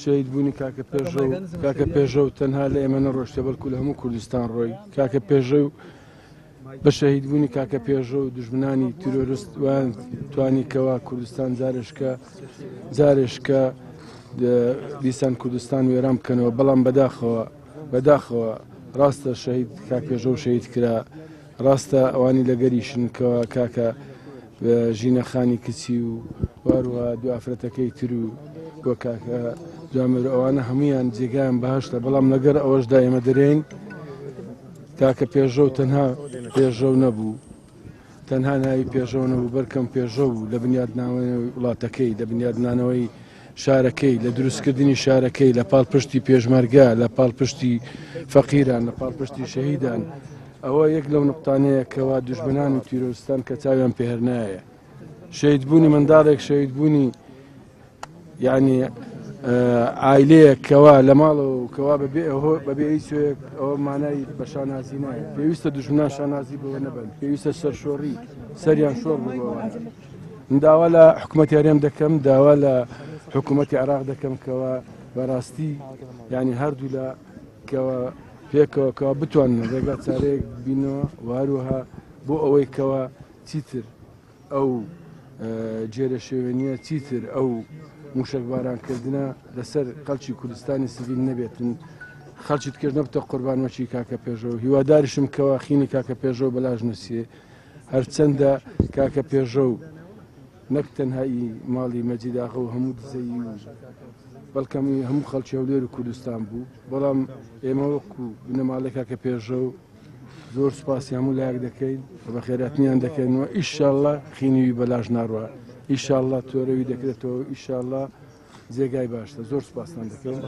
شهید بوونی کاکە پێژەو تەنها لە ئێمە نەڕۆشتە بەڵکو لە هەموو کوردستان ڕۆی کاکە پێژەو بە شەهید بوونی کاکە پێژەو دژمنانی تیرۆریست وان توانیکەوە کوردستان جارێشکە دیسان کوردستان وێران بکەنەوە بەڵام بەداخەوە ڕاستە شەهید کاک پێژەو شەهید کرا ڕاستە ئەوانی لەگەریشن کەوە کاکە ژینەخانی کچی و واروها دو ئافرەتەکەی تر و بۆ کاکە جامر ئەوانە هەمویان جێگایان بەهەشتە بەڵام لەگەر ئەوەشدا ئێمە دەرێن کاکە پێژەو تەنها پێژەو نەبوو تەنها ناوی پێژەو نەبوو بەرکەم پێژەو بوو لە بنیادناوەی وڵاتەکەی لە بنیادنانەوەی شارەکەی لە دروستکردنی شارەکەی لە پاڵپشتی پێشمەرگا لە پاڵپشتی فەقیران لە پاڵپشتی شەهیدان ئەوە یەک لەو نقطانەیە کەوا دوژمنان و تیرۆریستان کە چاویان پێهێنایە شەهیدبوونی منداڵێک شەهیدبوونی یعنی عایلەیەک کەوا لە ماڵەوە کەوا بەبێ هیچێک ئەوە مانای بە شانازی نایە پێویستە دوژمنان شانازی بەوە نەبن پێویستە سەرشۆڕی سەریان شۆڕ ببەوە داوا لە حکوومەتی هەرێم دەکەم داوا لە حکوومەتی عێراق دەکەم کەوا بەڕاستی یعنی هەردوو لە کەوا پێکەوە کەوا بتوانن ڕێگا چارەیەک بینەوە واروها بۆ ئەوەی کەوا چیتر ئەو جێرە شێوێنیە چیتر ئەو موشک بارانکردنە لەسەر خەڵکی کوردستانی سڤیل نەبێتن خەڵکی تکرد نەبتە قوربان وەچی کاکە پێژەو هیواداریشم کەوا خینی کاکە پێژەو بەلاژ نووسیە هەرچەندە کاکە پێژەو نەک تەنهایی ماڵی مەجیداغا و هەموو دزەی و بەڵکەمی هەموو خەڵکی هەولێر و کوردستان بوو بەڵام ئێمە وەکو بنەماڵی کاکە پێژەو زۆر سوپاسی هەموو لایەک دەکەین بە خێراتنیان دەکەینەوە ئیشاڵڵا خینیوی بەلاژ ناڕوە ئیشاڵڵا تۆرەوی دەکرێتەوە ئیشاڵڵا جێگای باشتە زۆر سوپاسان دەکەین.